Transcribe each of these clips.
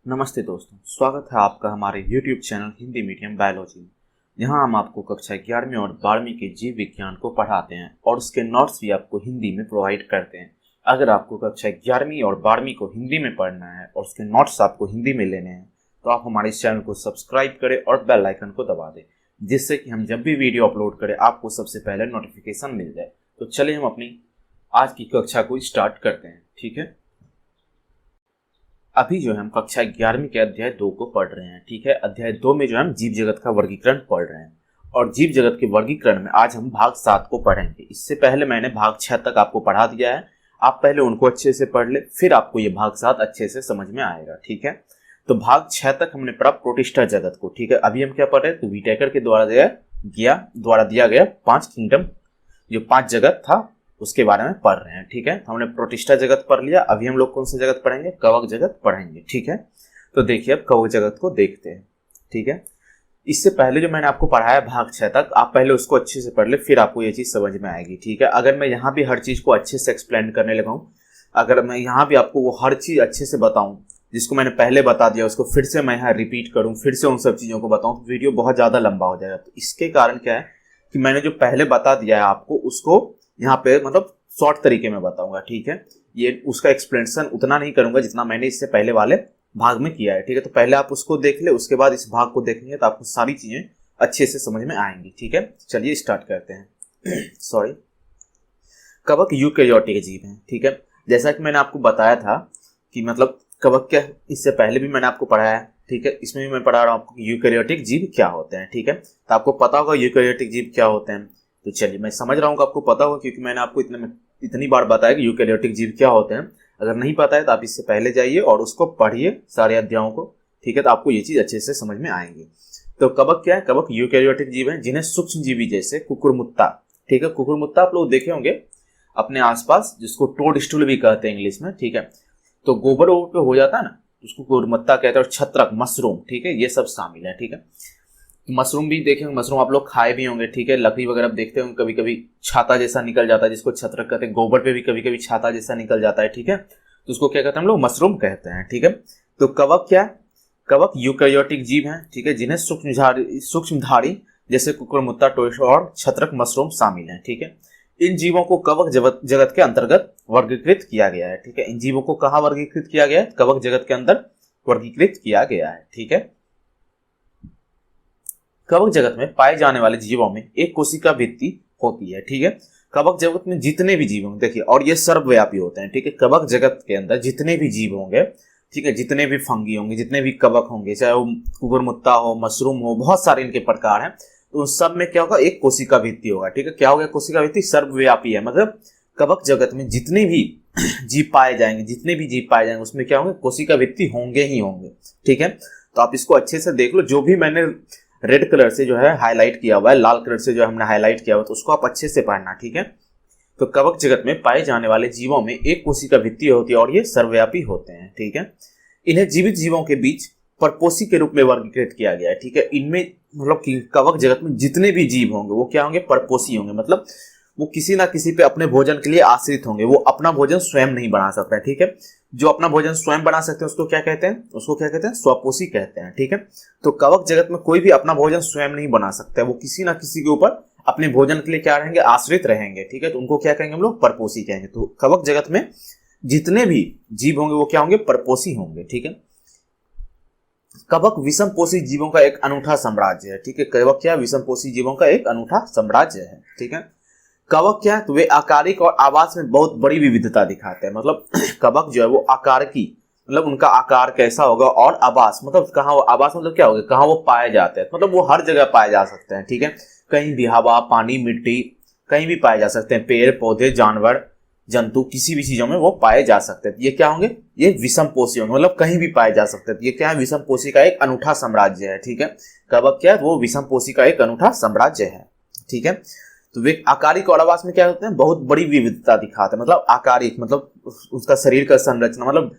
नमस्ते दोस्तों, स्वागत है आपका हमारे YouTube channel Hindi medium biology में। यहाँ हम आपको कक्षा 11वीं और 12वीं के जीव विज्ञान को पढ़ाते हैं और उसके नोट्स भी आपको हिंदी में प्रोवाइड करते हैं। अगर आपको कक्षा 11वीं और 12वीं को हिंदी में पढ़ना है और उसके नोट्स आपको हिंदी में लेने हैं तो आप हमारे इस चैनल को सब्सक्राइब करें और बेल आइकन को दबा दें, जिससे कि हम जब भी वीडियो अपलोड करें आपको सबसे पहले नोटिफिकेशन मिल जाए। तो चलिए हम अपनी आज की कक्षा को स्टार्ट करते हैं। ठीक है, अभी जो है हम कक्षा 11वीं के अध्याय 2 को पढ़ रहे हैं। ठीक है, अध्याय 2 में जो है हम जीव जगत का वर्गीकरण पढ़ रहे हैं और जीव जगत के वर्गीकरण में आज हम भाग 7 को पढ़ेंगे। इससे पहले मैंने भाग 6 तक आपको पढ़ा दिया है, आप पहले उनको अच्छे से पढ़ ले, फिर आपको ये भाग 7 अच्छे से समझ में आएगा। ठीक है, तो भाग 6 तक हमने पढ़ा प्रोटिस्टा जगत को। ठीक है, अभी हम क्या पढ़ रहे हैं, तो व्हिटेकर के द्वारा दिया गया 5 किंगडम, जो 5 जगत था उसके बारे में पढ़ रहे हैं। ठीक है, हमने प्रोटिस्टा जगत पढ़ लिया। अभी हम लोग कौन सा जगत पढ़ेंगे, कवक जगत पढ़ेंगे। ठीक है, तो देखिए अब कवक जगत को देखते हैं। ठीक है, इससे पहले जो मैंने आपको पढ़ाया भाग 6 तक, आप पहले उसको अच्छे से पढ़ ले, फिर आपको ये चीज समझ में आएगी। ठीक है, अगर मैं यहाँ भी हर चीज को अच्छे से एक्सप्लेन करने लगा हूँ, अगर मैं यहाँ भी आपको वो हर चीज अच्छे से बताऊं जिसको मैंने पहले बता दिया, उसको फिर से मैं यहाँ रिपीट करूँ, फिर से उन सब चीजों को बताऊं, तो वीडियो बहुत ज्यादा लंबा हो जाएगा। तो इसके कारण क्या है कि मैंने जो पहले बता दिया है आपको, उसको यहाँ पे मतलब शॉर्ट तरीके में बताऊंगा। ठीक है, ये उसका एक्सप्लेनेशन उतना नहीं करूंगा जितना मैंने इससे पहले वाले भाग में किया है। ठीक है, तो पहले आप उसको देख ले, उसके बाद इस भाग को देखेंगे तो आपको सारी चीजें अच्छे से समझ में आएंगी। ठीक है, चलिए स्टार्ट करते हैं। सॉरी, कवक यूकेरियोटिक जीव हैं। ठीक है, जैसा कि मैंने आपको बताया था कि मतलब कवक क्या, इससे पहले भी मैंने आपको पढ़ाया है। ठीक है, इसमें भी मैं पढ़ा रहा हूँ आपको यूकेरियोटिक जीव क्या होते हैं। ठीक है, तो आपको पता होगा यूकेरियोटिक जीव क्या होते हैं। तो चलिए, मैं समझ रहा हूँ कि आपको पता होगा, क्योंकि मैंने आपको इतनी बार बताया कि यूकेरियोटिक जीव क्या होते हैं। अगर नहीं पता है तो आप इससे पहले जाइए और उसको पढ़िए सारे अध्यायों को। ठीक है, तो आपको ये चीज अच्छे से समझ में आएंगी। तो कवक क्या है, कवक यूकेरियोटिक जीव है जिन्हें सूक्ष्म जीवी जैसे कुकुरमुत्ता, ठीक है, कुकुरमुत्ता आप लोग देखे होंगे अपने आसपास, जिसको टोड स्टूल भी कहते हैं इंग्लिश में। ठीक है, तो गोबर पे हो जाता है ना, उसको कुकुरमुत्ता कहते हैं। और छत्रक, मशरूम, ठीक है, ये सब शामिल है। ठीक है, मशरूम भी देखेंगे, मशरूम आप लोग खाए भी होंगे। ठीक है, लकड़ी वगैरह देखते होंगे, कभी कभी छाता जैसा निकल जाता है, जिसको छत्रक कहते हैं। गोबर पे भी कभी कभी छाता जैसा निकल जाता है। ठीक है, तो उसको क्या कहते हैं हम लोग, मशरूम कहते हैं। ठीक है, तो कवक क्या है, कवक यूकेरियोटिक जीव हैं। ठीक है, जिन्हें सूक्ष्मधारी जैसे कुकुरमुत्ता, टोड और छत्रक, मशरूम शामिल हैं। ठीक है, इन जीवों को कवक जगत के अंतर्गत वर्गीकृत किया गया है। ठीक है, इन जीवों को कहाँ वर्गीकृत किया गया है, कवक जगत के अंदर वर्गीकृत किया गया है। ठीक है, कवक जगत में पाए जाने वाले जीवों में एक कोशिका भित्ति होती है। ठीक है, कवक जगत में जितने भी जीव होंगे, देखिए, और ये सर्वव्यापी होते हैं। ठीक है, कवक जगत के अंदर जितने भी जीव होंगे, ठीक है, जितने भी फंगी होंगे, जितने भी कवक होंगे, चाहे वो कुकुरमुत्ता हो, मशरूम हो, बहुत सारे इनके प्रकार हैं, तो उन सब में क्या होगा, एक कोशिका भित्ति होगा। ठीक है, क्या होगा, कोशिका भित्ति सर्वव्यापी है, मतलब कवक जगत में जितने भी जीव पाए जाएंगे उसमें क्या होंगे, कोशिका भित्ति होंगे ही होंगे। ठीक है, तो आप इसको अच्छे से देख लो, जो भी मैंने रेड कलर से जो है हाईलाइट किया हुआ है, लाल कलर से जो हमने हाईलाइट किया हुआ है, तो उसको आप अच्छे से पढ़ना। ठीक है, तो कवक जगत में पाए जाने वाले जीवों में एक कोशिका भित्ति होती है और ये सर्वव्यापी होते हैं। ठीक है, इन्हें जीवित जीवों के बीच परपोषी के रूप में वर्गीकृत किया गया है। ठीक है, इनमें मतलब कवक जगत में जितने भी जीव होंगे वो क्या होंगे, परपोषी होंगे, मतलब वो किसी ना किसी पे अपने भोजन के लिए आश्रित होंगे, वो अपना भोजन स्वयं नहीं बना सकता है। ठीक है, जो अपना भोजन स्वयं बना सकते हैं उसको क्या कहते हैं, स्वपोषी कहते हैं। ठीक है, तो कवक जगत में कोई भी अपना भोजन स्वयं नहीं बना सकता है, वो किसी ना किसी के ऊपर अपने भोजन के लिए क्या रहेंगे, आश्रित रहेंगे। ठीक है, तो उनको क्या कहेंगे हम लोग, परपोषी कहेंगे। तो कवक जगत में जितने भी जीव होंगे वो क्या होंगे, परपोषी होंगे। ठीक है, कवक विषमपोषी जीवों का एक अनूठा साम्राज्य है। ठीक है, कवक क्या, विषमपोषी जीवों का एक अनूठा साम्राज्य है। ठीक है, कवक क्या है, तो वे आकारिक और आवास में बहुत बड़ी विविधता दिखाते हैं। मतलब कवक जो है वो आकार की, मतलब उनका आकार कैसा होगा, और आवास मतलब कहाँ, आवास मतलब क्या होगा, कहाँ वो पाए जाते हैं, मतलब वो हर जगह पाए जा सकते हैं। ठीक है, कहीं भी हवा, पानी, मिट्टी, कहीं भी पाए जा सकते हैं, पेड़ पौधे, जानवर, जंतु, किसी भी चीजों में वो पाए जा सकते हैं। ये क्या होंगे, ये विषमपोषी होंगे, मतलब कहीं भी पाए जा सकते हैं। ये क्या है, विषमपोषी का एक अनूठा साम्राज्य है। ठीक है, कवक क्या है, वो विषमपोषी का एक अनूठा साम्राज्य है। ठीक है, तो वे आकारिक और आवास में क्या होते हैं, बहुत बड़ी विविधता दिखाते हैं। मतलब आकारिक मतलब उसका शरीर का संरचना, मतलब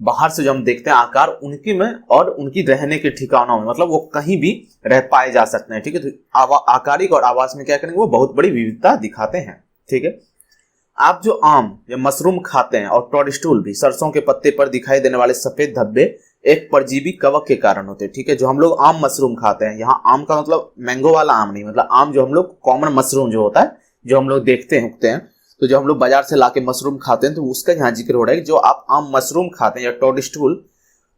बाहर से जो हम देखते हैं आकार, उनकी में और उनकी रहने के ठिकानों में, मतलब वो कहीं भी रह पाए जा सकते हैं। ठीक है, तो आकारिक और आवास में क्या करेंगे, वो बहुत बड़ी विविधता दिखाते हैं। ठीक है, आप जो आम या मशरूम खाते हैं और टोडस्टूल भी, सरसों के पत्ते पर दिखाई देने वाले सफेद धब्बे एक परजीवी कवक के कारण होते हैं, ठीक है। जो हम लोग आम मशरूम खाते हैं, यहाँ आम का मतलब मैंगो वाला आम नहीं, मतलब आम जो हम लोग कॉमन मशरूम जो होता है, जो हम लोग देखते हैं उगते हैं, तो जो हम लोग बाजार से लाके मशरूम खाते हैं, तो उसका यहाँ जिक्र हो रहा है कि जो आप आम मशरूम खाते हैं या टोडस्टूल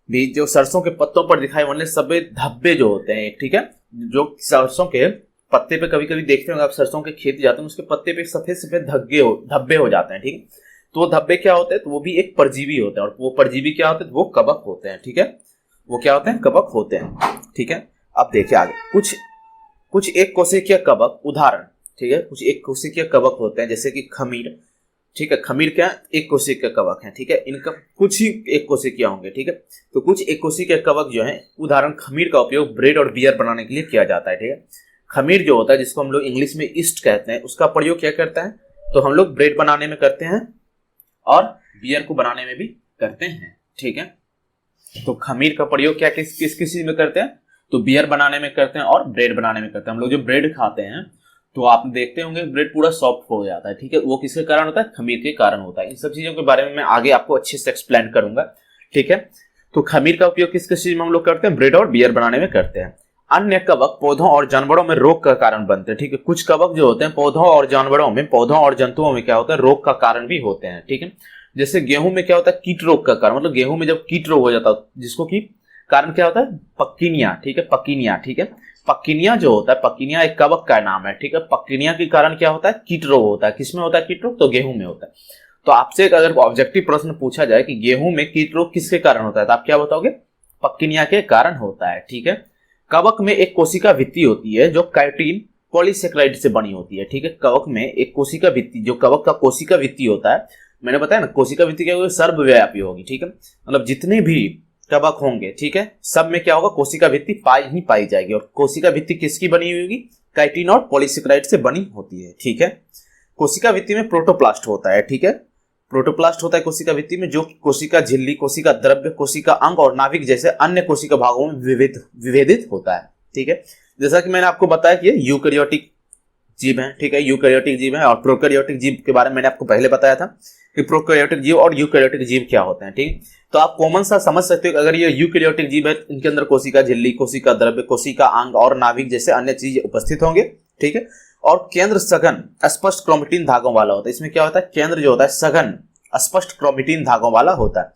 भी, जो सरसों के पत्तों पर दिखाई वाले सफेद धब्बे जो होते हैं, ठीक है, जो सरसों के पत्ते पे कभी कभी देखते होंगे आप, सरसों के खेत जाते हैं उसके पत्ते पे सफेद सफेद धब्बे हो जाते हैं, ठीक है। तो वो धब्बे क्या होते हैं, तो वो भी एक परजीवी होते हैं, और वो परजीवी क्या होते हैं, वो कवक होते हैं, ठीक है। वो क्या होते हैं, कवक होते हैं, ठीक है। अब देखिए आगे कुछ एक कोशिकीय कवक उदाहरण, ठीक है। कुछ एक कोशिकीय कवक होते हैं जैसे कि खमीर, ठीक है। खमीर क्या एक कोशिकीय कवक है, ठीक है। इनका कुछ ही एक कोशिकीय होंगे, ठीक है। तो कुछ एक कोशिकीय कवक जो है उदाहरण खमीर का उपयोग ब्रेड और बियर बनाने के लिए किया जाता है, ठीक है। खमीर जो होता है जिसको हम लोग इंग्लिश में ईस्ट कहते हैं, उसका प्रयोग क्या करता है, तो हम लोग ब्रेड बनाने में करते हैं और बियर को बनाने में भी करते हैं, ठीक है। तो खमीर का प्रयोग क्या किस चीज में करते हैं, तो बियर बनाने में करते हैं और ब्रेड बनाने में करते हैं। हम लोग जो ब्रेड खाते हैं तो आप देखते होंगे ब्रेड पूरा सॉफ्ट हो जाता है, ठीक है। वो किसके कारण होता है, खमीर के कारण होता है। इन सब चीजों के बारे में मैं आगे आपको अच्छे से एक्सप्लेन करूंगा, ठीक है। तो खमीर का उपयोग किस चीज में हम लोग करते हैं, ब्रेड और बियर बनाने में करते हैं। अन्य कवक पौधों और जानवरों में रोग का कारण बनते हैं, ठीक है। कुछ कवक जो होते हैं पौधों और जानवरों में, पौधों और जंतुओं में क्या होता है, रोग का कारण भी होते हैं, ठीक है। जैसे गेहूं में क्या होता है, कीट रोग का कारण, मतलब गेहूं में जब कीट रोग हो जाता है जिसको कि कारण क्या होता है, पक्किनिया, ठीक है। पक्किनिया, ठीक है। पक्किनिया जो होता है, पक्किनिया एक कवक का नाम है, ठीक है। पक्किनिया के कारण क्या होता है, कीट रोग होता है। किसमें होता है कीट रोग, तो गेहूं में होता है। तो आपसे अगर ऑब्जेक्टिव प्रश्न पूछा जाए कि गेहूं में कीट रोग किसके कारण होता है, तो आप क्या बताओगे, पक्किनिया के कारण होता है, ठीक है। कवक में एक कोशिका भित्ति होती है जो काइटिन पॉलीसेक्राइड से बनी होती है, ठीक है। कवक में एक कोशिका भित्ति, जो कवक का कोशिका भित्ति होता है, मैंने बताया ना कोशिका भित्ति क्या होगी, सर्वव्यापी होगी, ठीक है। मतलब जितने भी कवक होंगे, ठीक है, सब में क्या होगा, कोशिका भित्ति पाई जाएगी। और कोशिका भित्ति किसकी बनी हुई होगी, काइटिन और पॉलीसेक्राइड से बनी होती है, ठीक है। कोशिका भित्ति में प्रोटोप्लास्ट होता है, ठीक है। प्रोटोप्लास्ट होता है कोशिका भित्ति में, जो कोशिका झिल्ली, कोशिका द्रव्य, कोशिका अंग और नाभिक जैसे अन्य कोशिका भागों में विभेदित होता है, ठीक है। जैसा कि मैंने आपको बताया कि ये यूकैरियोटिक जीव है, ठीक है। यूकैरियोटिक जीव है, और प्रोकैरियोटिक जीव के बारे में मैंने आपको पहले बताया था कि प्रोकैरियोटिक जीव और यूकैरियोटिक जीव क्या होते हैं, ठीक। तो आप कॉमन सा समझ सकते हो, अगर ये यूकैरियोटिक जीव है, इनके अंदर कोशिका झिल्ली, कोशिका द्रव्य, कोशिका अंग और नाभिक जैसे अन्य चीज उपस्थित होंगे, ठीक है। और केंद्र सघन स्पष्ट क्रोमेटिन धागों वाला होता है। इसमें क्या होता है, केंद्र जो होता है सघन स्पष्ट क्रोमेटिन धागों वाला होता है।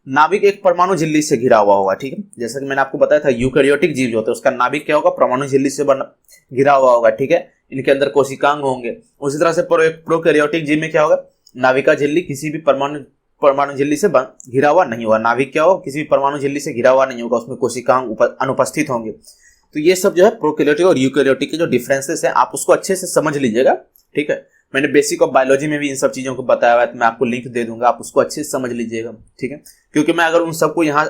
नाभिक एक परमाणु झिल्ली से घिरा हुआ होगा, ठीक है। जैसा कि मैंने आपको बताया था यूकैरियोटिक जीव जो होता है उसका नाभिक क्या होगा, परमाणु झिल्ली से घिरा हुआ होगा, ठीक है। इनके अंदर कोशिकांग होंगे। उसी तरह से प्रोकैरियोटिक जीव में क्या होगा, नाभिका झिल्ली किसी भी परमाणु झिल्ली से घिरा हुआ नहीं होगा। नाभिक क्या होगा, किसी भी परमाणु झिल्ली से घिरा हुआ नहीं होगा, उसमें कोशिकांग अनुपस्थित होंगे। तो ये सब जो है प्रोकैरियोटिक और यूकैरियोटिक के जो डिफरेंसेस है, आप उसको अच्छे से समझ लीजिएगा, ठीक है। मैंने बेसिक ऑफ बायोलॉजी में भी इन सब चीजों को बताया हुआ है, तो मैं आपको लिंक दे दूंगा, आप उसको अच्छे से समझ लीजिएगा, ठीक है। क्योंकि मैं अगर उन सबको यहाँ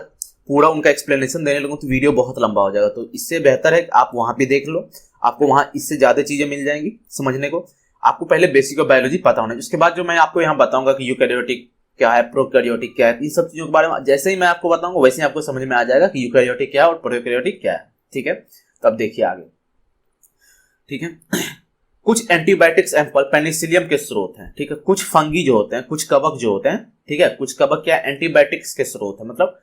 पूरा उनका एक्सप्लेनेशन देने लगूँ तो वीडियो बहुत लंबा हो जाएगा, तो इससे बेहतर है कि आप वहां पे देख लो, आपको वहां इससे ज्यादा चीजें मिल जाएंगी समझने को। आपको पहले बेसिक ऑफ बायोलॉजी पता होना, उसके बाद जो मैं आपको यहाँ बताऊंगा कि यूकैरियोटिक क्या है, प्रोकैरियोटिक क्या है, इन सब चीजों के बारे में जैसे ही मैं आपको बताऊंगा वैसे ही आपको समझ में आ जाएगा कि यूकैरियोटिक क्या है और प्रोकैरियोटिक क्या है, ठीक है। तो अब देखिए आगे, ठीक है। कुछ एंटीबायोटिक्स एम्पल पेनिसिलियम के स्रोत हैं, ठीक है। कुछ फंगी जो होते हैं, कुछ कवक जो होते हैं, ठीक है, कुछ कवक क्या एंटीबायोटिक्स के स्रोत है, मतलब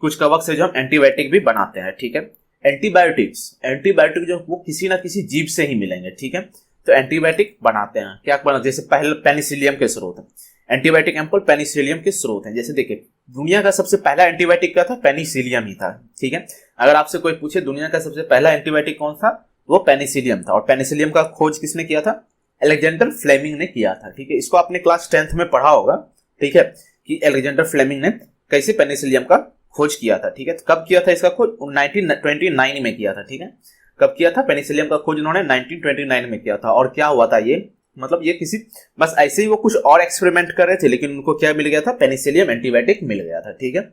कुछ कवक से जो हम एंटीबायोटिक भी बनाते हैं, ठीक है। एंटीबायोटिक जो वो किसी ना किसी जीव से ही मिलेंगे, ठीक है। तो एंटीबायोटिक बनाते हैं क्या बनाते, जैसे पहले पेनिसिलियम के स्रोत है, एंटीबायोटिक एम्पल पेनिसिलियम के स्रोत हैं। जैसे देखिए दुनिया का सबसे पहला एंटीबायोटिक क्या था, पेनिसिलियम ही था, ठीक है। अगर आपसे कोई पूछे दुनिया का सबसे पहला एंटीबायोटिक कौन था, वो पेनिसिलियम था। और पेनिसिलियम का खोज किसने किया था, अलेक्जेंडर फ्लेमिंग ने किया था, ठीक है। इसको आपने क्लास 10th में पढ़ा होगा, ठीक है, कि अलेक्जेंडर फ्लेमिंग ने कैसे पेनिसिलियम का खोज किया था, ठीक है। कब किया था इसका खोज, 1929 में किया था, ठीक है। कब किया था पेनिसिलियम का खोज, उन्होंने 1929 में किया था। और क्या हुआ था ये, मतलब ये किसी बस ऐसे ही वो कुछ और एक्सपेरिमेंट कर रहे थे, लेकिन उनको क्या मिल गया था, पेनिसिलियम एंटीबायोटिक मिल गया था, ठीक है।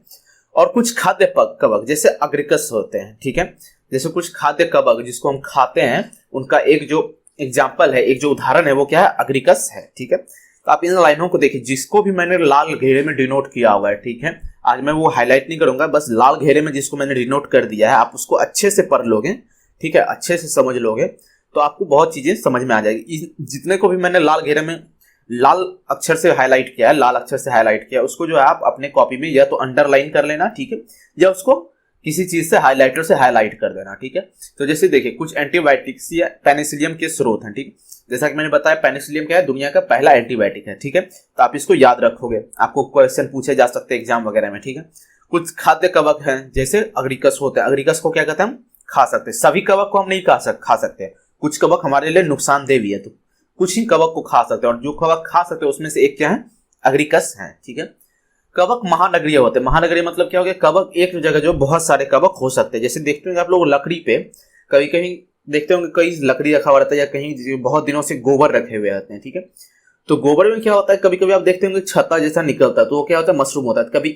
और कुछ खाद्य कवक जैसे अग्रिकस होते हैं, ठीक है। जैसे कुछ खाद्य कवक जिसको हम खाते हैं, उनका एक जो एग्जाम्पल है, एक जो उदाहरण है, वो क्या है, अग्रिकस है, ठीक है। तो आप इन लाइनों को देखिए, जिसको भी मैंने लाल घेरे में डिनोट किया हुआ है, ठीक है। आज मैं वो हाईलाइट नहीं करूंगा, बस लाल घेरे में जिसको मैंने डिनोट कर दिया है, आप उसको अच्छे से पढ़ लोगे, ठीक है, अच्छे से समझ लोगे तो आपको बहुत चीजें समझ में आ जाएगी। जितने को भी मैंने लाल घेरे में लाल अक्षर से हाईलाइट किया है, लाल अक्षर से हाईलाइट किया है, उसको जो है आप अपने कॉपी में या तो अंडरलाइन कर लेना, ठीक है, या उसको किसी चीज से हाईलाइटर से हाईलाइट कर देना, ठीक है। तो जैसे देखिए कुछ एंटीबायोटिक्स या पेनिसिलियम के स्रोत हैं, ठीक है। जैसा कि मैंने बताया पेनिसिलियम क्या है, दुनिया का पहला एंटीबायोटिक है, ठीक है। तो आप इसको याद रखोगे, आपको क्वेश्चन पूछे जा सकते हैं एग्जाम वगैरह में, ठीक है। कुछ खाद्य कवक हैं जैसे अग्रिकस होते हैं, अग्रिकस को क्या कहते हैं, हम खा सकते हैं। सभी कवक को हम नहीं खा सकते, कुछ कवक हमारे लिए नुकसानदेह भी है, तो कुछ ही कवक को खा सकते हैं, और जो कवक खा सकते हैं उसमें से एक क्या है, अग्रिकस है, ठीक है। कवक महानगरीय होते हैं, महानगरीय मतलब क्या हो गया, कवक एक जगह जो बहुत सारे कवक हो सकते हैं। जैसे देखते होंगे आप लोग लकड़ी पे कभी कहीं देखते होंगे कई लकड़ी रखा हुआ रहता है, या कहीं बहुत दिनों से गोबर रखे हुए रहते हैं, ठीक है। तो गोबर में क्या होता है, कभी कभी आप देखते होंगे छत्ता जैसा निकलता है, तो वो क्या होता है, मशरूम होता है। कभी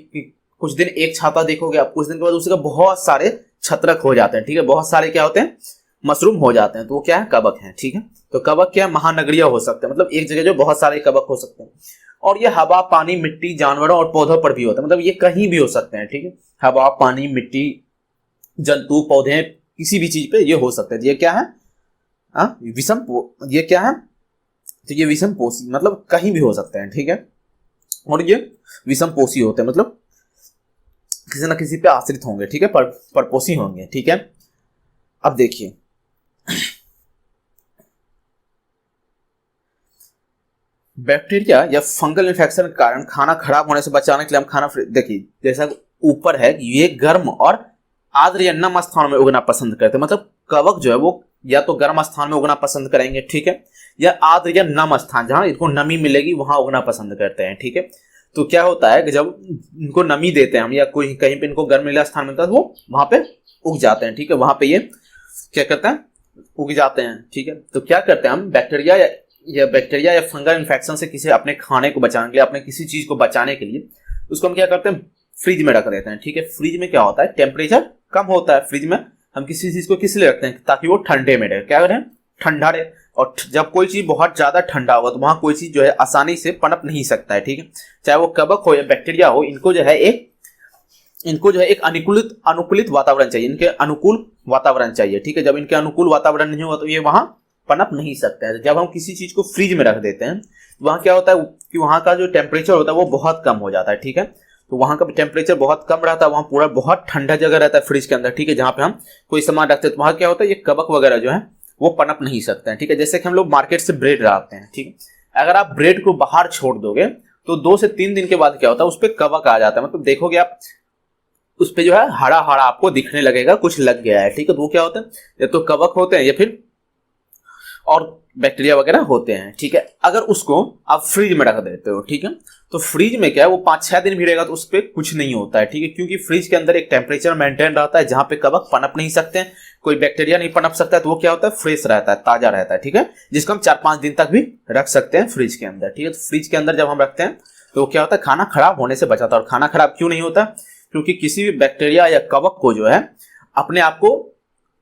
कुछ दिन एक छाता देखोगे आप, कुछ दिन के बाद उसका बहुत सारे छत्रक हो जाते हैं, ठीक है, बहुत सारे क्या होते हैं, मशरूम हो जाते हैं, तो वो क्या है, कवक है, ठीक है। तो कवक क्या है, महानगरीय हो सकते हैं, मतलब एक जगह जो बहुत सारे कवक हो सकते हैं। और ये हवा, पानी, मिट्टी, जानवरों और पौधों पर भी होता है, मतलब ये कहीं भी हो सकते हैं, ठीक है। हवा, पानी, मिट्टी, जंतु, पौधे, किसी भी चीज पे ये हो सकते हैं। ये क्या है, ये क्या है, तो ये विषमपोषी मतलब कहीं भी हो सकते हैं, ठीक है। और ये विषमपोषी होते हैं, मतलब किसी न किसी पे आश्रित होंगे, ठीक है, परपोषी होंगे, ठीक है। अब देखिए बैक्टीरिया या फंगल इन्फेक्शन के कारण खाना खराब होने से बचाने के लिए हम खाना, देखिए जैसा ऊपर है, ये गर्म और आर्द्र या नम स्थान में उगना पसंद करते हैं, मतलब कवक जो है वो या तो गर्म स्थान में उगना पसंद करेंगे, ठीक है, या आर्द्र या नम स्थान जहां इनको नमी मिलेगी वहां उगना पसंद करते हैं, ठीक है। तो क्या होता है कि जब इनको नमी देते हैं हम, या कोई कहीं पे इनको गर्म मिला स्थान मिलता है, तो वो वहां पे उग जाते हैं, ठीक है, वहां पे ये क्या करते हैं, उग जाते हैं, ठीक है। तो क्या करते हैं हम, बैक्टीरिया या फंगल इन्फेक्शन से किसी अपने खाने को बचाने के लिए, अपने किसी चीज को बचाने के लिए उसको हम क्या करते हैं, फ्रिज में रख देते हैं, ठीक है। फ्रिज में क्या होता है, टेम्परेचर कम होता है, फ्रिज में हम किसी चीज को किस लिए रखते हैं, ताकि वो ठंडे में रहे, क्या करें, ठंडा रहे। और जब कोई चीज बहुत ज्यादा ठंडा होगा तो वहां कोई चीज जो है आसानी से पनप नहीं सकता है, ठीक है, चाहे वो कवक हो या बैक्टीरिया हो, इनको जो है एक अनुकूलित वातावरण चाहिए, इनके अनुकूल वातावरण चाहिए, ठीक है। जब इनके अनुकूल वातावरण नहीं होगा तो ये वहां पनप नहीं सकता है। जब हम किसी चीज को फ्रिज में रख देते हैं तो वहां क्या होता है कि वहां का जो टेम्परेचर होता है वो बहुत कम हो जाता है, ठीक है। तो वहां का टेम्परेचर बहुत कम रहता है, वहां पूरा बहुत ठंडा जगह रहता है फ्रिज के अंदर, ठीक है, जहां पे हम कोई सामान रखते हैं, तो वहां क्या होता है, ये कवक वगैरह जो है वो पनप नहीं सकते हैं, ठीक है। जैसे कि हम लोग मार्केट से ब्रेड लाते हैं, ठीक है, अगर आप ब्रेड को बाहर छोड़ दोगे तो 2 से 3 दिन के बाद क्या होता है, उस पर कवक आ जाता है, मतलब देखोगे आप उस पर जो है हरा हरा आपको दिखने लगेगा, कुछ लग गया है, ठीक है। तो वो क्या होता है, या तो कवक होते हैं या फिर और बैक्टीरिया वगैरह होते हैं, ठीक है। अगर उसको आप फ्रिज में रख देते हो, ठीक है, तो फ्रिज में क्या है, वो 5-6 दिन भी रहेगा तो उस पर कुछ नहीं होता है, ठीक है, क्योंकि फ्रिज के अंदर एक टेम्परेचर मेंटेन रहता है जहां पे कवक पनप नहीं सकते हैं, कोई बैक्टीरिया नहीं पनप सकता है, तो वो क्या होता है, फ्रेश रहता है, ताजा रहता है, ठीक है, जिसको हम 4-5 दिन तक भी रख सकते हैं फ्रिज के अंदर, ठीक है। तो फ्रिज के अंदर जब हम रखते हैं तो क्या होता है, खाना खराब होने से बचाता है। और खाना खराब क्यों नहीं होता, क्योंकि किसी भी बैक्टीरिया या कवक को जो है अपने आप को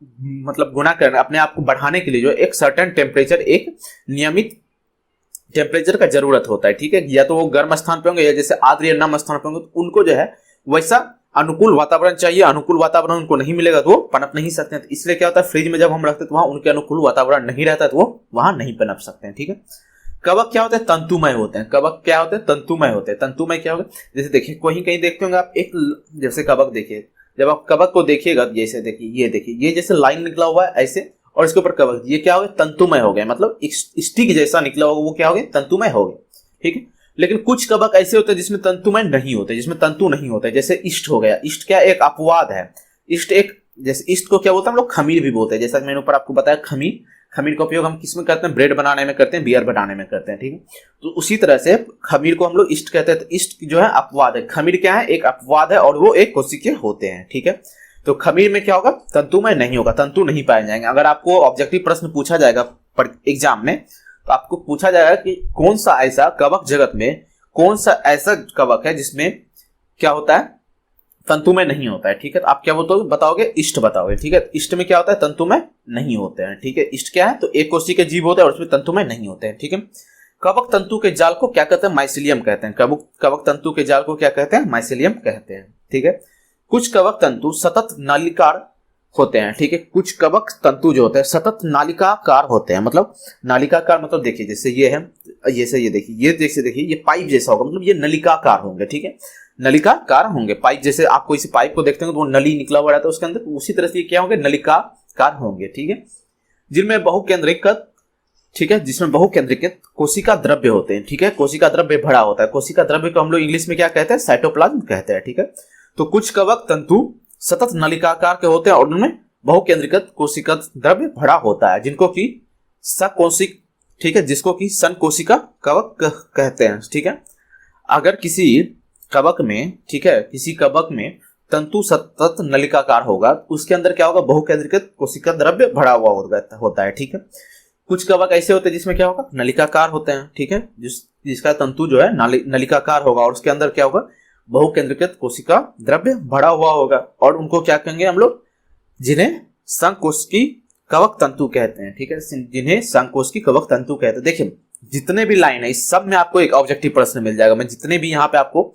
मतलब गुना करना, अपने आप को बढ़ाने के लिए जो एक सर्टेन टेम्परेचर, एक नियमित टेम्परेचर का जरूरत होता है, ठीक है। या तो वो गर्म स्थान पे होंगे या जैसे आर्द्र या नम स्थान पे होंगे, तो उनको जो है वैसा अनुकूल वातावरण चाहिए, अनुकूल वातावरण उनको नहीं मिलेगा तो वो पनप नहीं सकते हैं। तो इसलिए क्या होता है, फ्रिज में जब हम रखते हैं तो वहां उनके अनुकूल वातावरण नहीं रहता है, तो वो वहां नहीं पनप सकते हैं, ठीक है। कवक क्या होते हैं, तंतुमय होते हैं। कवक क्या होते हैं, तंतुमय होते हैं। तंतुमय क्या होगा, जैसे देखिए कहीं देखते होंगे आप, एक जैसे कवक देखिए, जब आप कवक को देखिएगा जैसे देखिए ये जैसे लाइन निकला हुआ है ऐसे, और इसके ऊपर कवक, ये क्या हो गया, तंतुमय हो गया, मतलब स्टिक जैसा निकला होगा वो क्या हो गया, तंतुमय हो गया, ठीक है। लेकिन कुछ कवक ऐसे होते हैं जिसमें तंतुमय नहीं होते, जिसमें तंतु नहीं होते, जैसे इष्ट हो गया। इष्ट क्या एक अपवाद है, इष्ट एक, जैसे इष्ट को क्या बोलते हैं हम लोग, खमीर भी बोलते हैं, जैसा मैंने ऊपर आपको बताया, खमीर का उपयोग हम किस में करते हैं, ब्रेड बनाने में करते हैं, बियर बनाने में करते हैं, ठीक है। तो उसी तरह से खमीर को हम लोग इष्ट कहते हैं। तो इष्ट जो है अपवाद है, खमीर क्या है, एक अपवाद है, और वो एक कोशिकीय होते हैं, ठीक है। तो खमीर में क्या होगा, तंतुमय नहीं होगा, तंतु नहीं पाए जाएंगे। अगर आपको ऑब्जेक्टिव प्रश्न पूछा जाएगा एग्जाम में, तो आपको पूछा जाएगा कि कौन सा ऐसा कवक जगत में, कौन सा ऐसा कवक है जिसमें क्या होता है, तंतुमय नहीं होता है, ठीक है। तो आप क्या बताओगे, इष्ट बताओगे, ठीक है। इष्ट में क्या होता है, तंतुमय नहीं होते हैं, ठीक है। इष्ट क्या है, तो एक कोशिकीय के जीव होता है और उसमें तंतुमय नहीं होते हैं, ठीक है। कवक तंतु के जाल को क्या कहते हैं, माइसिलियम कहते हैं। कवक तंतु के जाल को क्या कहते हैं, माइसिलियम कहते हैं, ठीक है। कुछ कवक तंतु सतत नलिकार होते हैं, ठीक है। कुछ कवक तंतु जो होते हैं सतत नालिकाकार होते हैं, मतलब नालिकाकार मतलब देखिए जैसे ये है, जैसे ये देखिए, ये जैसे देखिए ये पाइप जैसा होगा, मतलब ये नलिकाकार होंगे, ठीक है, नलिकाकार होंगे। पाइप जैसे आप कोई सी पाइप को देखते हैं तो वो नली निकला हुआ रहता है उसके अंदर, तो उसी तरह से ये क्या होंगे, नलिकाकार होंगे, ठीक है। जिनमें बहुकेंद्रिक, ठीक है, जिसमें बहुकेंद्रित कोशिका द्रव्य होते हैं, ठीक है, कोशिका द्रव्य भरा होता है। कोशिका द्रव्य को हम लोग इंग्लिश में क्या कहते हैं, साइटोप्लाज्म कहते हैं, ठीक है। तो कुछ कवक तंतु सतत नलिकाकार के होते हैं और उनमें बहुकेंद्रित कोशिका द्रव्य भरा होता है, जिनको कि सकोशिक, ठीक है, जिसको कि संकोशिका कवक कहते हैं, ठीक है। अगर किसी कवक में, ठीक है, किसी कवक में तंतु सतत नलिकाकार होगा, उसके अंदर क्या होगा, बहुकेंद्रित कोशिका द्रव्य भरा हुआ होता है, ठीक है। कुछ कवक ऐसे होते हैं जिसमें क्या होगा, नलिकाकार होते हैं, ठीक है, जिसका तंतु जो है नलिकाकार होगा और उसके अंदर क्या होगा, बहुकेंद्रित कोशिका द्रव्य भरा हुआ होगा, और उनको क्या कहेंगे हम लोग, जिन्हें संकोशिकी कवक तंतु कहते हैं, ठीक है, जिन्हें संकोशिकी कवक तंतु कहते हैं। देखिए जितने भी लाइन है इस सब में आपको एक ऑब्जेक्टिव प्रश्न मिल जाएगा। मैं जितने भी यहाँ पे आपको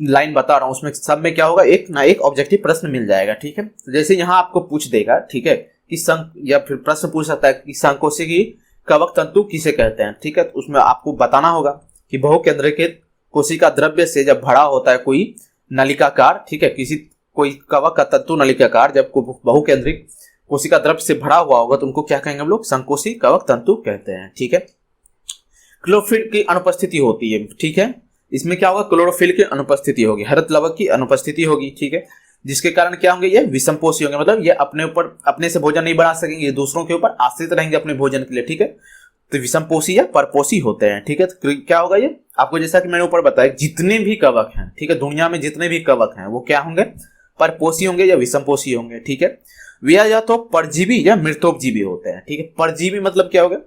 लाइन बता रहा हूँ उसमें सब में क्या होगा, एक ना एक ऑब्जेक्टिव प्रश्न मिल जाएगा, ठीक है। तो जैसे यहाँ आपको पूछ देगा, ठीक है, कि या फिर प्रश्न पूछ सकता है कि संकोशिकी कवक तंतु किसे कहते हैं, ठीक है, तो उसमें आपको बताना होगा कि बहुकेंद्रित कोशिका द्रव्य से जब भरा होता है कोई नलिकाकार, ठीक है, कोई कवक का तंतु नलिकाकार जब बहुकेंद्रित कोशिका द्रव्य से भरा हुआ होगा तो उनको क्या कहेंगे हम लोग, संकोशिकी कवक तंतु कहते हैं, ठीक है। क्लोरोफिल की अनुपस्थिति होती है, ठीक है, इसमें क्या होगा, क्लोरोफिल की अनुपस्थिति होगी, हरित लवक की अनुपस्थिति होगी, ठीक है, जिसके कारण क्या होंगे, ये विषमपोषी होंगे, मतलब ये अपने ऊपर अपने से भोजन नहीं बना सकेंगे, ये दूसरों के ऊपर आश्रित रहेंगे अपने भोजन के लिए, ठीक है। तो विषमपोषी या परपोषी होते हैं, ठीक है। तो क्या होगा, ये आपको जैसा कि मैंने ऊपर बताया, जितने भी कवक हैं, ठीक है, दुनिया में जितने भी कवक हैं वो क्या होंगे, परपोषी होंगे या विषमपोषी होंगे, ठीक है। वे या तो परजीवी या मृतोपजीवी होते हैं, ठीक है। परजीवी मतलब क्या होगा,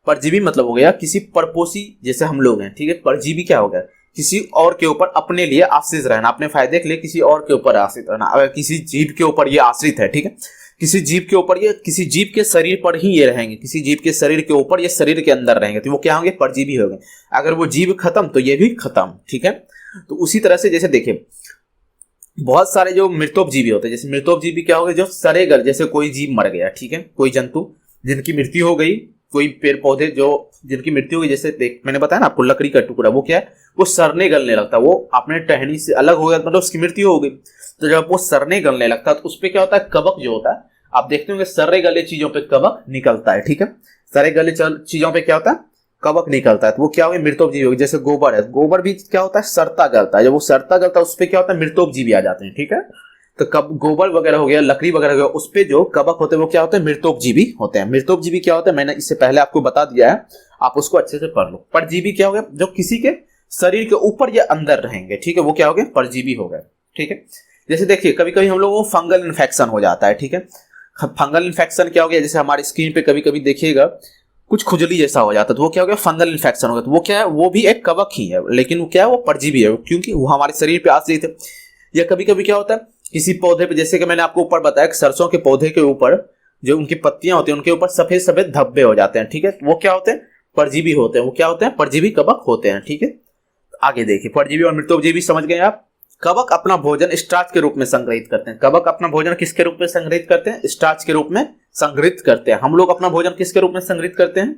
परजीवी मतलब हो गया किसी परपोषी, जैसे हम लोग हैं, ठीक है। परजीवी क्या होगा, किसी और के ऊपर अपने लिए आश्रित रहना, अपने फायदे के लिए किसी और के ऊपर आश्रित रहना। अगर किसी जीव के ऊपर ये आश्रित है, ठीक है, किसी जीव के ऊपर, ये किसी जीव के शरीर पर ही ये रहेंगे, किसी जीव के शरीर के ऊपर, ये शरीर के अंदर रहेंगे, तो वो क्या होंगे, परजीवी होंगे। अगर वो जीव खत्म तो ये भी खत्म, ठीक है। तो उसी तरह से जैसे देखिए बहुत सारे जो मृतोपजीवी होते हैं, जैसे मृतोपजीवी क्या हो गए, जो सरेगल, जैसे कोई जीव मर गया, ठीक है, कोई जंतु जिनकी मृत्यु हो गई, कोई पेड़ पौधे जो जिनकी मृत्यु हो गई, जैसे देख मैंने बताया ना आपको, लकड़ी का टुकड़ा, वो क्या है, वो सड़ने गलने लगता, वो अपने टहनी से अलग हो गया, मतलब उसकी मृत्यु हो गई। तो जब वो सड़ने गलने लगता है तो उस पर क्या होता है, कवक जो होता है, आप देखते होंगे सड़े गले चीजों पे कवक निकलता है, ठीक है, सड़े गले चीजों पे क्या होता है, कवक निकलता है, तो वो क्या होगा, मृतोपजीवी होगी। जैसे गोबर है, गोबर भी क्या होता है, सड़ता गलता है, जब वो सड़ता गलता है उस पर क्या होता है, मृतोपजीवी आ जाते हैं, ठीक है। तो कब गोबर वगैरह हो गया, लकड़ी वगैरह हो गया, उस पे जो कवक होते हैं वो क्या होते हैं, मृतोपजीवी होते हैं। मृतोपजीवी क्या होता है, मैंने इससे पहले आपको बता दिया है, आप उसको अच्छे से पढ़ लो। परजीवी क्या हो गया, जो किसी के शरीर के ऊपर या अंदर रहेंगे, ठीक है, वो क्या हो गया, परजीवी हो गए, ठीक है। जैसे देखिए कभी कभी हम लोगों को फंगल इन्फेक्शन हो जाता है, ठीक है। फंगल इन्फेक्शन क्या हो गया, जैसे हमारी स्किन पे कभी कभी देखिएगा कुछ खुजली जैसा हो जाता है, तो वो क्या हो गया, फंगल इन्फेक्शन हो गया। तो वो क्या है, वो भी एक कवक ही है, लेकिन वो क्या है, वो परजीवी है, क्योंकि वो हमारे शरीर पे आश्रित है। या कभी कभी क्या होता है, किसी पौधे पे, जैसे कि मैंने आपको ऊपर बताया, सरसों के पौधे के ऊपर जो उनकी पत्तियां होती हैं उनके ऊपर सफेद सफेद धब्बे हो जाते हैं, ठीक है, वो क्या होते हैं, परजीवी होते हैं, वो क्या होते हैं, परजीवी कवक होते हैं, ठीक है। आगे देखिए, परजीवी और मृतोपजीवी समझ गए आप। कवक अपना भोजन स्टार्च के रूप में संग्रहित करते हैं। कवक अपना भोजन किसके रूप में संग्रहित करते हैं, स्टार्च के रूप में संग्रहित करते हैं। हम लोग अपना भोजन किसके रूप में संग्रहित करते हैं,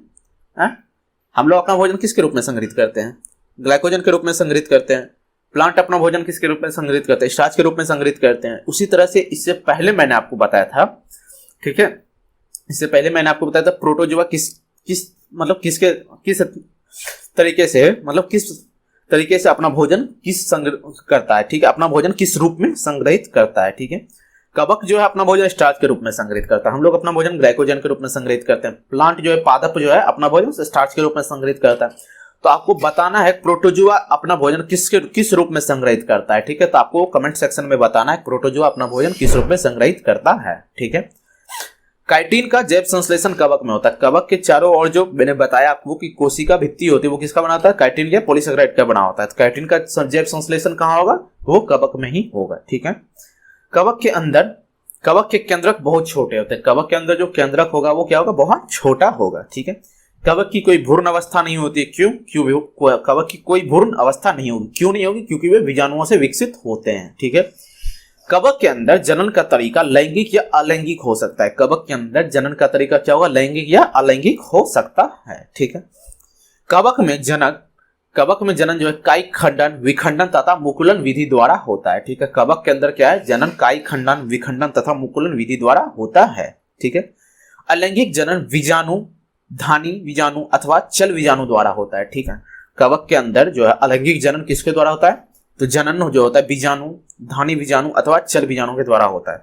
हम लोग अपना भोजन किसके रूप में संग्रहित करते हैं, ग्लाइकोजन के रूप में संग्रहित करते हैं। प्लांट अपना भोजन किसके रूप में संग्रहित करते हैं, स्टार्च के रूप में संग्रहित करते हैं। उसी तरह से इससे पहले मैंने आपको बताया था, ठीक है, इससे पहले मैंने आपको बताया था प्रोटोजोआ किस तरीके से अपना भोजन करता है, ठीक है, अपना भोजन किस रूप में संग्रहित करता है, ठीक है। कवक जो है अपना भोजन स्टार्च के रूप में संग्रहित करता है, हम लोग अपना भोजन ग्लाइकोजन के रूप में संग्रहित करते हैं। प्लांट जो है, पादप जो है, अपना भोजन स्टार्च के रूप में संग्रहित करता है। तो आपको बताना है प्रोटोजोआ अपना भोजन किस रूप में संग्रहित करता है, ठीक है। तो आपको कमेंट सेक्शन में बताना है प्रोटोजोआ अपना भोजन किस रूप में संग्रहित करता है, ठीक है। काइटिन का जैव संश्लेषण कवक में होता है। कवक के चारों ओर जो मैंने बताया आपको कि कोशिका भित्ति होती है, वो किसका बना होता है, काइटिन या पॉलीसेकेराइड का बना होता है। काइटिन का जैव संश्लेषण कहाँ होगा, वो कवक में ही होगा, ठीक है। कवक के केंद्रक बहुत छोटे होते हैं। कवक के अंदर जो केंद्रक होगा वो क्या होगा, बहुत छोटा होगा, ठीक है। कवक की कोई भ्रूण अवस्था नहीं होती। क्यों कवक की कोई भ्रूण अवस्था नहीं होगी, क्यों नहीं होगी, क्योंकि वे बीजाणुओं से विकसित होते हैं, ठीक है। कवक के अंदर जनन का तरीका लैंगिक या अलैंगिक हो सकता है। कवक के अंदर जनन का तरीका क्या होगा, लैंगिक या अलैंगिक हो सकता है। ठीक है, कवक में जनन जो है कायिक खंडन, विखंडन तथा मुकुलन विधि द्वारा होता है। ठीक है, कवक के अंदर क्या है, जनन कायिक खंडन, विखंडन तथा मुकुलन विधि द्वारा होता है। ठीक है, अलैंगिक जनन विजाणु, धानी विजाणु अथवा चल विजाणु द्वारा होता है। ठीक है, कवक के अंदर जो है अलैंगिक जनन किसके द्वारा होता है, तो जनन जो होता है बीजाणु, धानी बीजाणु अथवा चल बीजाणु के द्वारा होता है।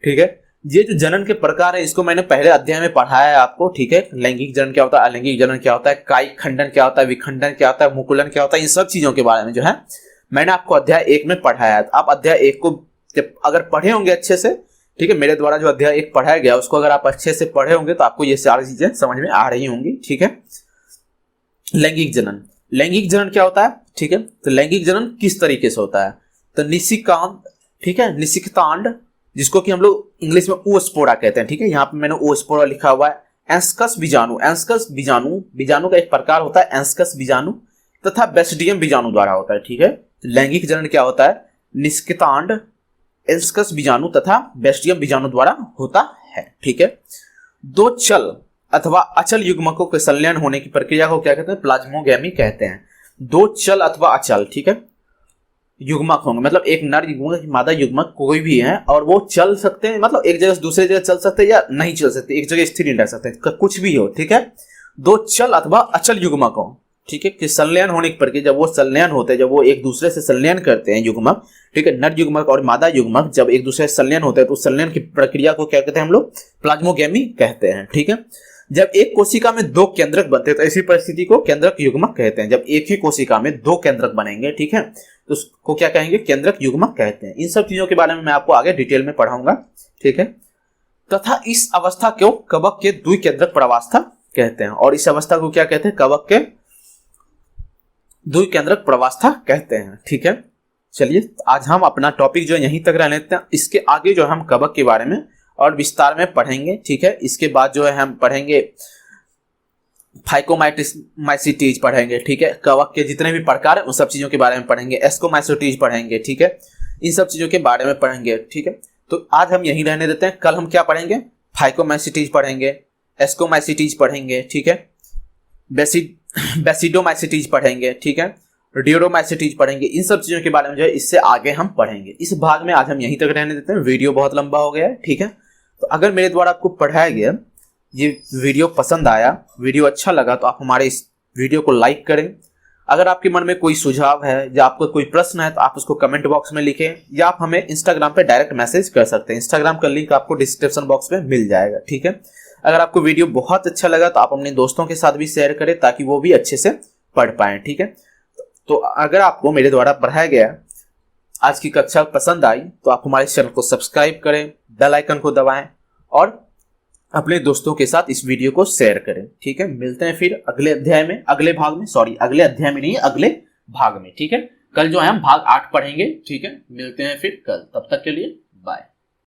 ठीक है, ये जो जनन के प्रकार है इसको मैंने पहले अध्याय में पढ़ाया है आपको। ठीक है, लैंगिक जनन क्या होता है, अलैंगिक जनन क्या होता है, कायिक खंडन क्या होता है, विखंडन क्या होता है, मुकुलन क्या होता है, इन सब चीजों के बारे में जो है मैंने आपको अध्याय 1 में पढ़ाया है। आप अध्याय 1 को जब अगर पढ़े होंगे अच्छे से, ठीक है, मेरे द्वारा जो अध्याय 1 पढ़ाया गया उसको अगर आप अच्छे से पढ़े होंगे तो आपको ये सारी चीजें समझ में आ रही होंगी। ठीक है, लैंगिक जनन क्या होता है, ठीक है, तो लैंगिक जनन किस तरीके से होता है, तो निशिकांत, ठीक है, निशिकांड, जिसको कि हम लोग इंग्लिश में ओस्पोरा कहते हैं। ठीक है, यहाँ पे मैंने ओस्पोरा लिखा हुआ है। एंस्कस बीजाणु का एक प्रकार होता है एंस्कस बीजाणु तथा बेसिडियम बीजाणु द्वारा होता है। ठीक है, तो लैंगिक जनन क्या होता है, निष्कितांड, एंस्कस बीजाणु तथा बेसिडियम बीजाणु द्वारा होता है। ठीक है, दो चल अथवा अचल युग्मकों के संलयन होने की प्रक्रिया को क्या कहते हैं, प्लाज्मोगैमी कहते हैं। दो चल अथवा अचल, ठीक है, युग्मक होंगे, मतलब एक नर युग्मक, मादा युग्मक कोई भी है और वो चल सकते हैं, मतलब एक जगह से दूसरे जगह चल सकते हैं या नहीं चल सकते, एक जगह स्थिर नहीं रह सकते, कुछ भी हो। ठीक है, दो चल अथवा अचल युग्मक हो, ठीक है, कि संलयन होने की प्रक्रिया, जब वो संलयन होते हैं, जब वो एक दूसरे से संलयन करते हैं युग्मक, ठीक है, नर युग्मक और मादा युग्मक जब एक दूसरे से संलयन होते हैं तो संलयन की प्रक्रिया को क्या कहते हैं हम लोग, प्लाज्मोगैमी कहते हैं। ठीक है, जब एक कोशिका में दो केंद्रक बनते हैं तो ऐसी परिस्थिति को केंद्रक युग्मक कहते हैं। जब एक ही कोशिका में दो केंद्रक बनेंगे, ठीक है, तो उसको क्या कहेंगे, केंद्रक युग्मक कहते हैं। इन सब चीजों के बारे में मैं आपको आगे डिटेल में पढ़ाऊंगा। ठीक है, तथा इस अवस्था को कवक के द्विकेंद्रक प्रवास्था कहते हैं, और इस अवस्था को क्या कहते हैं, कवक के द्विकेंद्रक प्रवास्था कहते हैं। ठीक है, चलिए आज हम अपना टॉपिक जो है यहीं तक रहने देते हैं। इसके आगे जो है हम कवक के बारे में और विस्तार में पढ़ेंगे। ठीक है, इसके बाद जो है हम पढ़ेंगे फाइकोमाइसिटीज पढ़ेंगे। ठीक है, कवक के जितने भी प्रकार हैं उन सब चीजों के बारे में पढ़ेंगे। एस्कोमाइसिटीज पढ़ेंगे। ठीक है, इन सब चीजों के बारे में पढ़ेंगे। ठीक है, तो आज हम यहीं रहने देते हैं। कल हम क्या पढ़ेंगे, फाइकोमाइसिटीज पढ़ेंगे, एस्कोमाइसिटीज पढ़ेंगे। ठीक है, बेसिडोमाइसिटीज पढ़ेंगे। ठीक है, डियोडोमाइसिटीज पढ़ेंगे। इन सब चीजों के बारे में जो है इससे आगे हम पढ़ेंगे। इस भाग में आज हम यहीं तक रहने देते हैं। वीडियो बहुत लंबा हो गया है। ठीक है, तो अगर मेरे द्वारा आपको पढ़ाया गया ये वीडियो पसंद आया, वीडियो अच्छा लगा, तो आप हमारे इस वीडियो को लाइक करें। अगर आपके मन में कोई सुझाव है या आपको कोई प्रश्न है तो आप उसको कमेंट बॉक्स में लिखें, या आप हमें इंस्टाग्राम पे डायरेक्ट मैसेज कर सकते हैं। इंस्टाग्राम का लिंक आपको डिस्क्रिप्शन बॉक्स में मिल जाएगा। ठीक है, अगर आपको वीडियो बहुत अच्छा लगा तो आप अपने दोस्तों के साथ भी शेयर करें ताकि वो भी अच्छे से पढ़ पाएं। ठीक है, तो अगर आपको मेरे द्वारा पढ़ाया गया आज की कक्षा पसंद आई तो आप हमारे चैनल को सब्सक्राइब करें, बेल आइकन को दबाएं और अपने दोस्तों के साथ इस वीडियो को शेयर करें। ठीक है, मिलते हैं फिर अगले अध्याय में, अगले भाग में। ठीक है, कल जो है हम भाग 8 पढ़ेंगे। ठीक है, मिलते हैं फिर कल, तब तक के लिए बाय।